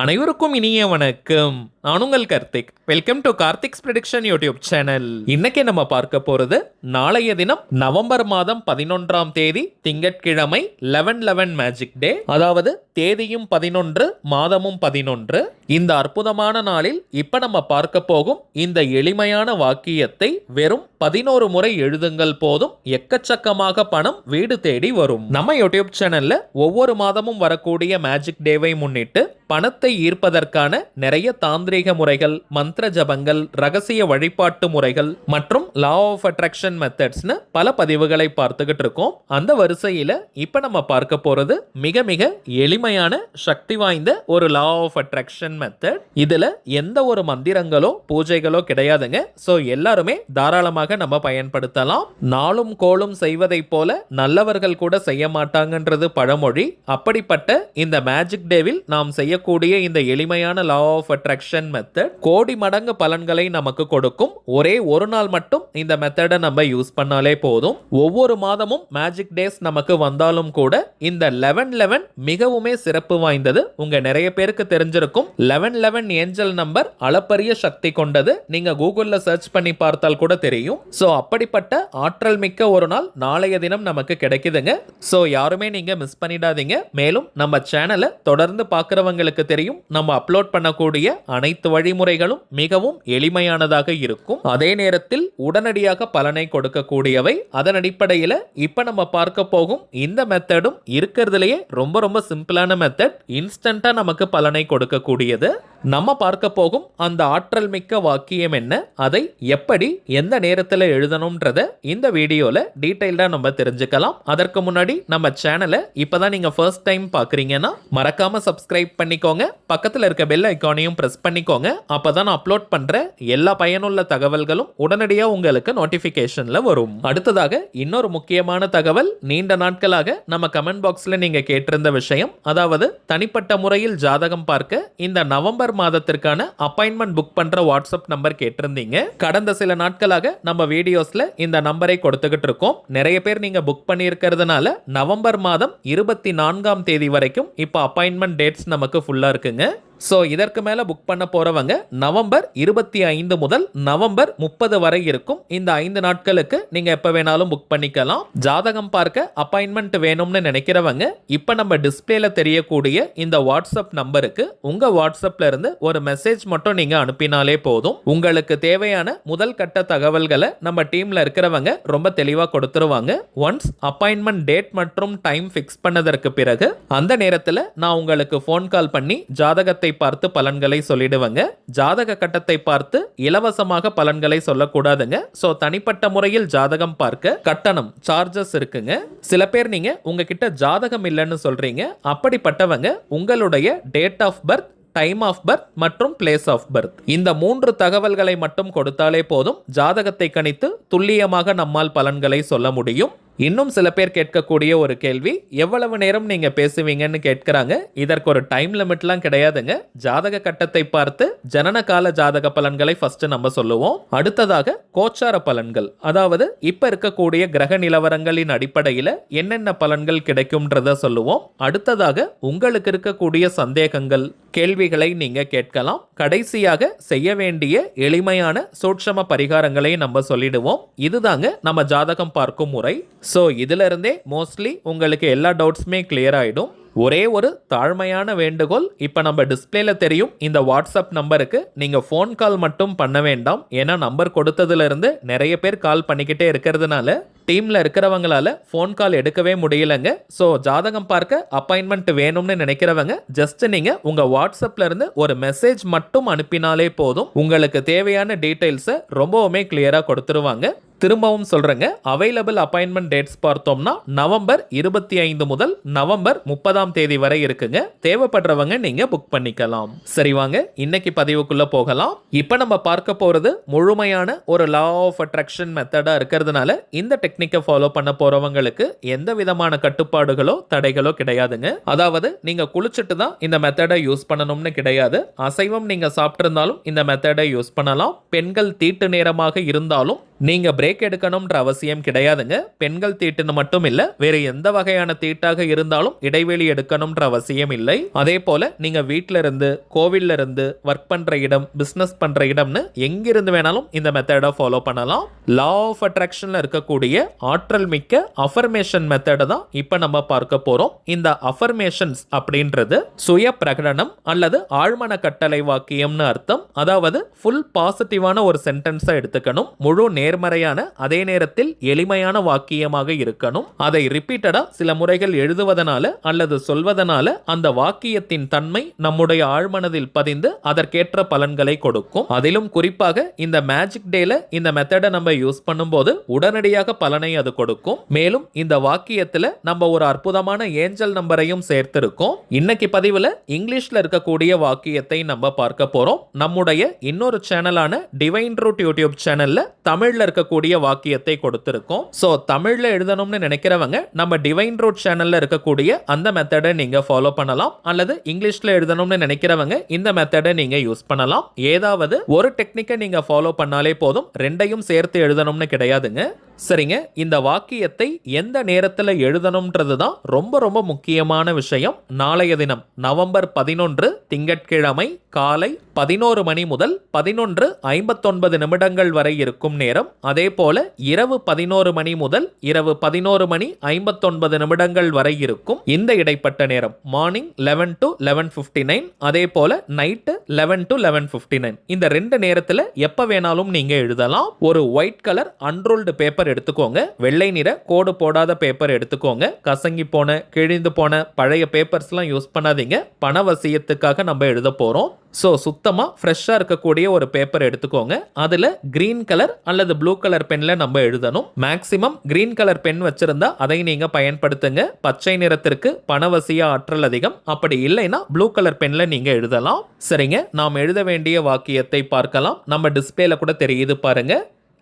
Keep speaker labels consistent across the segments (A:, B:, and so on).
A: அனைவருக்கும் இனிய வணக்கம். நான் உங்கள் Karthik. Welcome to Karthik's prediction YouTube channel. இன்னைக்கு நம்ம பார்க்க போறது நாளைய தினம் நவம்பர் மாதம் 11ஆம் தேதி திங்கட்கிழமை 11/11 மேஜிக் டே. அதாவது தேதியும் 11 மாதமும் 11. இந்த அற்புதமான நாளில் இப்ப நம்ம பார்க்க போகும் இந்த எளிமையான வாக்கியத்தை வெறும் 11 முறை எழுதுங்கள் போதும் எக்கச்சக்கமாக பணம் வீடு தேடி வரும். நம்ம யூடியூப் சேனல்ல ஒவ்வொரு மாதமும் வரக்கூடிய மேஜிக் டேவை முன்னிட்டு பணத்தை ஈர்ப்பதற்கான நிறைய தாந்திரிக முறைகள், மந்திர ஜபங்கள், ரகசிய வழிபாட்டு முறைகள் மற்றும் லா ஆஃப் அட்ராக்ஷன் மெத்தட்ஸ்னு பல பதிவுகளை பார்த்துக்கிட்டு இருக்கோம். அந்த வரிசையில இப்ப நம்ம பார்க்க போறது மிக மிக எளிமையான சக்தி வாய்ந்த ஒரு லா ஆஃப் அட்ராக்ஷன் மெத்தட். இதுல எந்த ஒரு மந்திரங்களோ பூஜைகளோ கிடையாதுங்க. சோ எல்லாருமே தாராளமாக நம்ம பயன்படுத்தலாம். நாளும் கோளும் செய்வதை போல நல்லவர்கள் கூட செய்ய மாட்டாங்கன்றது பழமொழி. அப்படிப்பட்ட இந்த மேஜிக் டேவில் நாம் செய்யக்கூடிய இந்த எளிமையான லா ஆஃப் அட்ராக்ஷன் மெத்தட் கோடி மடங்கு பலன்களை நமக்கு கொடுக்கும். ஒரே ஒரு நாள் மட்டும் இந்த மெத்தடை நம்ம யூஸ் பண்ணாலே போதும். ஒவ்வொரு மாதமும் மேஜிக் டேஸ் நமக்கு வந்தாலும் கூட இந்த 11/11 மிகவுமே சிறப்பு வாய்ந்தது. உங்க நிறைய பேருக்கு தெரிஞ்சிருக்கும். 11/11 ஏஞ்சல் நம்பர் அளப்பரிய சக்தி கொண்டது. நீங்க கூகுள்ல சர்ச் பண்ணி பார்த்தால் கூட தெரியும். சோ அப்படிப்பட்ட ஆற்றல் மிக்க ஒரு நாள் நாளைய தினம் நமக்கு கிடைக்குதுங்க. சோ யாருமே நீங்க மிஸ் பண்ணிடாதீங்க. மேலும் நம்ம சேனலை தொடர்ந்து பார்க்கிறவங்களுக்கு தெரியும், நம்ம அப்லோட் பண்ணக்கூடிய அனைத்து வழிமுறைகளும் மிகவும் எளிமையானதாக இருக்கும். அதே நேரத்தில் உடனடியாக பலனை கொடுக்கக்கூடியவை. அதன் அடிப்படையில் இப்ப நம்ம பார்க்க போகும் இந்த மெத்தடும் இருக்கிறதுலேயே ரொம்ப ரொம்ப சிம்பிளான மெத்தட். இன்ஸ்டன்டா நமக்கு பலனை கொடுக்கக்கூடியது. நம்ம பார்க்க போகும் அந்த ஆற்றல் மிக்க வாக்கியம் என்ன, அதை எப்படி எந்த நேரத்தில் எழுதணும்ன்றத இந்த வீடியோல டீடைல்டா நம்ம தெரிஞ்சுக்கலாம். அதற்கு முன்னாடி நம்ம சேனலை இப்பதான் நீங்க ஃபர்ஸ்ட் டைம் பார்க்குறீங்கன்னா மறக்காம சப்ஸ்கிரைப் பண்ணிக்கோங்க. பக்கத்தில் இருக்க பெல் ஐக்கானையும் பிரஸ் பண்ணிக்கோங்க. அப்பதான் அப்லோட் பண்ற எல்லா பயனுள்ள தகவல்களும் உடனடியாக உங்களுக்கு நோட்டிபிகேஷன்ல வரும். அடுத்ததாக இன்னொரு முக்கியமான தகவல். நீண்ட நாட்களாக நம்ம கமெண்ட் பாக்ஸ்ல நீங்க கேட்டிருந்த விஷயம், அதாவது தனிப்பட்ட முறையில் ஜாதகம் பார்க்க இந்த நவம்பர் மாதத்திற்கான அப்பாயின்மெண்ட் புக் பண்ற வாட்ஸ்அப் நம்பர் கேட்டிருந்தீங்க. கடந்த சில நாட்களாக நம்ம வீடியோஸ்ல இந்த நம்பரை கொடுத்துக்கிட்டு இருக்கோம். நிறைய பேர் நீங்க புக் பண்ணி இருக்கிறதுனால நவம்பர் மாதம் 24ஆம் தேதி வரைக்கும் இப்ப அப்பாயின்மெண்ட் டேட்ஸ் நமக்கு ஃபுல்லா இருக்குங்க. சோ இதற்கு மேல புக் பண்ண போறவங்க நவம்பர் 25 முதல் நவம்பர் 30 வரை இருக்கும். இந்த 5 நாட்களுக்கு நீங்க எப்ப வேணாலும் புக் பண்ணிக்கலாம். ஜாதகம் பார்க்க அப்பாயின்மெண்ட் வேணும்னு நினைக்கிறவங்க இப்ப நம்ம டிஸ்பிளேல தெரியக்கூடிய இந்த வாட்ஸ்அப் நம்பருக்கு உங்க வாட்ஸ்அப்ல இருந்து ஒரு மெசேஜ் மட்டும் நீங்க அனுப்பினாலே போதும். உங்களுக்கு தேவையான முதல் கட்ட தகவல்களை நம்ம டீம்ல இருக்கிறவங்க ரொம்ப தெளிவா கொடுத்துருவாங்க. ஒன்ஸ் அப்பாயின்மெண்ட் டேட் மற்றும் டைம் பிக்ஸ் பண்ணதற்கு பிறகு அந்த நேரத்தில் நான் உங்களுக்கு போன் கால் பண்ணி ஜாதகத்தை பார்த்து பலன்களை சொல்லிடுவாங்க. ஜாதக கட்டத்தை பார்த்து இலவசமாக பலன்களை சொல்லக்கூடாதுங்க. சோ தனிப்பட்ட முறையில் ஜாதகம் பார்க்க கட்டணம் சார்ஜஸ் இருக்குங்க. சில பேர் நீங்க உங்ககிட்ட ஜாதகம் இல்லைன்னு சொல்றீங்க. அப்படிப்பட்டவங்க உங்களுடைய date of birth, time of birth மற்றும் பிளேஸ் ஆஃப் பர்த் இந்த 3 தகவல்களை மட்டும் கொடுத்தாலே போதும். ஜாதகத்தை கணித்து துல்லியமாக நம்மால் பலன்களை சொல்ல முடியும். இன்னும் சில பேர் கேட்கக்கூடிய ஒரு கேள்வி, எவ்வளவு நேரம் நீங்க பேசுவீங்கன்னு கேட்கிறாங்க. இதற்கு ஒரு டைம் லிமிட்லாம் கிடையாதுங்க. ஜாதக கட்டத்தை பார்த்து ஜனன கால ஜாதக பலன்களை ஃபர்ஸ்ட் நம்ம சொல்லுவோம். அடுத்ததாக கோச்சார பலன்கள், அதாவது இப்ப இருக்கக்கூடிய கிரக நிலவரங்களின் அடிப்படையில் என்னென்ன பலன்கள் கிடைக்கும்ன்றத சொல்லுவோம். அடுத்ததாக உங்களுக்கு இருக்கக்கூடிய சந்தேகங்கள், கேள்விகளை நீங்க கேட்கலாம். கடைசியாக செய்ய வேண்டிய எளிமையான சூட்சம பரிகாரங்களை நம்ம சொல்லிடுவோம். இதுதாங்க நம்ம ஜாதகம் பார்க்கும் முறை. சோ இதுல இருந்தே மோஸ்ட்லி உங்களுக்கு எல்லா டவுட்ஸுமே கிளியர் ஆயிடும். ஒரே ஒரு தாழ்மையான வேண்டுகோள், இப்ப நம்ம டிஸ்பிளேல தெரியும் இந்த வாட்ஸ்அப் நம்பருக்கு நீங்க போன் கால் மட்டும் பண்ண வேண்டாம். ஏன்னா நம்பர் கொடுத்ததுல இருந்து நிறைய பேர் கால் பண்ணிக்கிட்டே இருக்கிறதுனால டீம்ல இருக்கிறவங்களால போன் கால் எடுக்கவே முடியலங்க. சோ ஜாதகம் பார்க்க அப்பாயின்மெண்ட் வேணும்னு நினைக்கிறவங்க ஜஸ்ட் நீங்க உங்க வாட்ஸ்அப்ல இருந்து ஒரு மெசேஜ் மட்டும் அனுப்பினாலே போதும். உங்களுக்கு தேவையான டீடைல்ஸை ரொம்பவுமே கிளியரா கொடுத்துருவாங்க. திரும்பவும் சொல்றேங்க, அவைலபிள் அப்பாயின்மெண்ட் டேட்ஸ் பார்த்தோம்னா நவம்பர் 25 முதல் நவம்பர் 30ஆம் தேதி வரை இருக்குங்க. தேவைப்படுறவங்க நீங்க புக் பண்ணிக்கலாம். சரி வாங்க இன்னைக்கு பதிவுக்குள்ள போகலாம். இப்ப நம்ம பார்க்க போறது முழுமையான ஒரு லா ஆஃப் அட்ராக்ஷன் மெத்தடா இருக்கிறதுனால இந்த டெக்னிக்கை ஃபாலோ பண்ண போறவங்களுக்கு எந்த விதமான கட்டுப்பாடுகளோ தடைகளோ கிடையாதுங்க. அதாவது நீங்க குளிச்சுட்டு தான் இந்த மெத்தடை யூஸ் பண்ணணும்னு கிடையாது. அசைவம் நீங்க சாப்பிட்டு இருந்தாலும் இந்த மெத்தடை யூஸ் பண்ணலாம். பெண்கள் தீட்டு நேரமாக இருந்தாலும் நீங்க பிரேக் எடுக்கணும்ன்ற அவசியம் கிடையாதுங்க. பெண்கள் தீட்டுன்னு மட்டும் இல்ல, வேற எந்த வகையான தீட்டாக இருந்தாலும் இடைவெளி எடுக்கணும்ன்ற அவசியம் இல்லை. அதே போல நீங்க வீட்ல இருந்து, கோவில்ல இருந்து, ஒர்க் பண்ற இடம், பிசினஸ் பண்ற இடம்னு எங்கிருந்து வேணாலும் இந்த மெத்தடை ஃபாலோ பண்ணலாம். லா ஆஃப் அட்ராக்ஷன்ல இருக்கக்கூடிய ஆற்றல் மிக்க அஃபர்மேஷன் மெத்தடை தான் இப்ப நம்ம பார்க்க போறோம். இந்த அஃபர்மேஷன்ஸ் அப்படின்றது சுய பிரகடனம் அல்லது ஆழ்மன கட்டளை வாக்கியம்னு அர்த்தம். அதாவது ஃபுல் பாசிட்டிவான ஒரு சென்டென்ஸை எடுத்துக்கணும். முழு நேர்மறையான அதே நேரத்தில் எளிமையான வாக்கியமாக இருக்கணும். அதை ரிப்பீட்டடா சில முறைகள் எழுதுவதனால அல்லது சொல்வதனால அந்த வாக்கியத்தின் தன்மை நம்முடைய ஆழ்மனதில் பதிந்து அதற்கேற்ற பலன்களை கொடுக்கும். அதிலும் குறிப்பாக இந்த மேஜிக் டேல இந்த மெத்தடை நம்ம யூஸ் பண்ணும்போது உடனடியாக பலனை அது கொடுக்கும். மேலும் இந்த வாக்கியத்துல நம்ம ஒரு அற்புதமான ஏஞ்சல் நம்பரையும் சேர்த்திருக்கோம். இன்னைக்கு பதிவுல இங்கிலீஷ்ல இருக்கக்கூடிய வாக்கியத்தை நம்ம பார்க்க போறோம். நம்முடைய இன்னொரு சேனலான டிவைன் ரூட் யூடியூப் சேனல்ல தமிழ்ல இருக்கக்கூடிய வாக்கியத்தை கொடுத்திருக்கோம். சோ தமிழ்ல எழுதணும்னு நினைக்கிறவங்க நம்ம டிவைன் ரூட் சேனல்ல இருக்கக்கூடிய அந்த மெத்தடை நீங்க ஃபாலோ பண்ணலாம். அல்லது இங்கிலீஷ்ல எழுதணும்னு நினைக்கிறவங்க இந்த மெத்தடை நீங்க யூஸ் பண்ணலாம். ஏதாவது ஒரு டெக்னிக்கை நீங்க ஃபாலோ பண்ணாலே போதும், ரெண்டையும் சேர்த்து எழுதணும்னு கிடையாதுங்க. சரிங்க, இந்த வாக்கியத்தை எந்த நேரத்தில் எழுதணும்ன்றது தான் ரொம்ப ரொம்ப முக்கியமான விஷயம். நாளைய தினம் நவம்பர் 11 திங்கட்கிழமை காலை 11 மணி முதல் 11:59 நிமிடங்கள் வரை இருக்கும் நேரம். அதே போல இரவு 11 மணி முதல் இரவு 11:59 நிமிடங்கள் வரை இருக்கும். இந்த இடைப்பட்ட நேரம் மார்னிங் 11 to 11:59, அதே போல நைட்டு 11 to 11:59. இந்த ரெண்டு நேரத்தில் எப்ப வேணாலும் நீங்க எழுதலாம். ஒரு ஒயிட் கலர் அன்ரோல்டு பேப்பர் எடுத்துக்கோங்க. வெள்ளை நிற கோடு போடாத பேப்பர் எடுத்துக்கோங்க. கசங்கி போன, கிழிந்து போன பழைய பேப்பர்ஸ்லாம் யூஸ் பண்ணாதீங்க. பணவசியத்துக்காக நம்ம எழுத போறோம். ஸோ சுத்தமாக ஃப்ரெஷ்ஷாக இருக்கக்கூடிய ஒரு பேப்பர் எடுத்துக்கோங்க. அதில் கிரீன் கலர் அல்லது ப்ளூ கலர் பென்னில் நம்ம எழுதணும். மேக்ஸிமம் கிரீன் கலர் பென் வச்சிருந்தா அதை நீங்கள் பயன்படுத்துங்க. பச்சை நிறத்திற்கு பணவசிய ஆற்றல் அதிகம். அப்படி இல்லைன்னா ப்ளூ கலர் பென்னில் நீங்கள் எழுதலாம். சரிங்க, நாம் எழுத வேண்டிய வாக்கியத்தை பார்க்கலாம். நம்ம டிஸ்பிளேல கூட தெரியுது பாருங்க.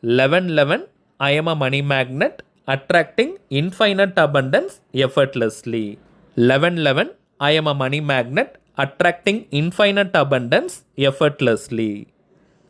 A: 11:11 I am a money magnet attracting infinite abundance effortlessly. 11:11 I am a money magnet attracting infinite abundance effortlessly.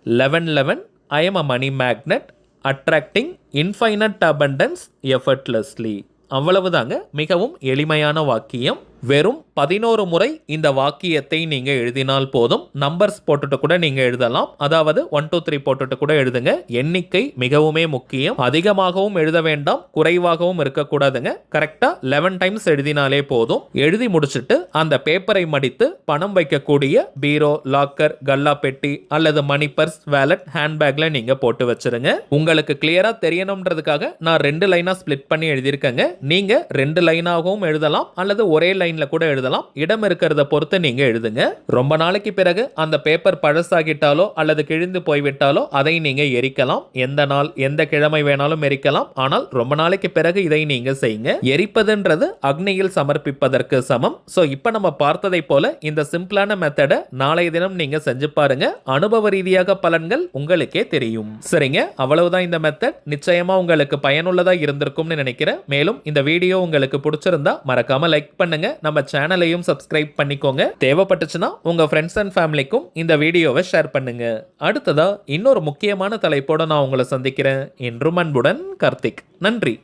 A: 11:11 I am a money magnet attracting infinite abundance effortlessly. அவ்வளவுதாங்க, மிகவும் எளிமையான வாக்கியம். வெறும் 11 முறை இந்த வாக்கியத்தை நீங்க எழுதினால் போதும். நம்பர்ஸ் போட்டுட்டு கூட நீங்க எழுதலாம். அதாவது 1 2 3 போட்டுட்டு கூட எழுதுங்க. எண்ணிக்கை மிகவுமே முக்கியம். அதிகமாகவும் எழுத வேண்டாம், குறைவாகவும் இருக்கக்கூடாதுங்க. கரெக்டா 11 டைம்ஸ் எழுதினாலே போதும். எழுதி முடிச்சுட்டு அந்த பேப்பரை மடித்து பணம் வைக்கக்கூடிய பீரோ, லாக்கர், கல்லா பெட்டி அல்லது மணி பர்ஸ், வேலட், ஹேண்ட்பேக்ல நீங்க போட்டு வச்சிருங்க. உங்களுக்கு கிளியரா தெரியணும்ன்றதுக்காக நான் 2 லைனா ஸ்பிளிட் பண்ணி எழுதியிருக்கேங்க. நீங்க 2 லைனாகவும் எழுதலாம் அல்லது ஒரே லைன்ல கூட எழுதலாம். இடம் இருக்கிறத பொறுத்து நீங்க எழுதுங்க. ரொம்ப நாளைக்கு பிறகு அந்த பேப்பர் பழசாகிட்டாலோ அல்லது கிழிந்து போய்விட்டாலோ அதை நீங்க எரிக்கலாம். எந்த நாள் எந்த கிழமை வேணாலும் எரிக்கலாம். ஆனால் ரொம்ப நாளைக்கு பிறகு இதை நீங்க செய்யுங்க. எரிப்பதுன்றது அக்னியில் சமர்ப்பிப்பதற்கு சமம். சோ இப்போ நம்ம பார்த்ததை போல இந்த சிம்பிளான மெத்தடை நாளைய தினம் நீங்க செஞ்சு பாருங்க. அனுபவ ரீதியாக பலன்கள் உங்களுக்கே தெரியும். சரிங்க, அவ்வளவுதான் இந்த மெத்தட். நிச்சயமா உங்களுக்கு பயனுள்ளதா இருந்திருக்கும்னு நினைக்கிறேன். மேலும் இந்த வீடியோ உங்களுக்கு பிடிச்சிருந்தா மறக்காம லைக் பண்ணுங்க. நம்ம சேனலையும் சப்ஸ்கிரைப் பண்ணிக்கோங்க. தேவைப்பட்டுச்சுன்னா உங்க ஃப்ரெண்ட்ஸ் அண்ட் ஃபேமிலிக்கும் இந்த வீடியோவை ஷேர் பண்ணுங்க. அடுத்ததா இன்னொரு முக்கியமான தலைப்போட நான் உங்களை சந்திக்கிறேன். என்றும் அன்புடன் கார்த்திக். நன்றி.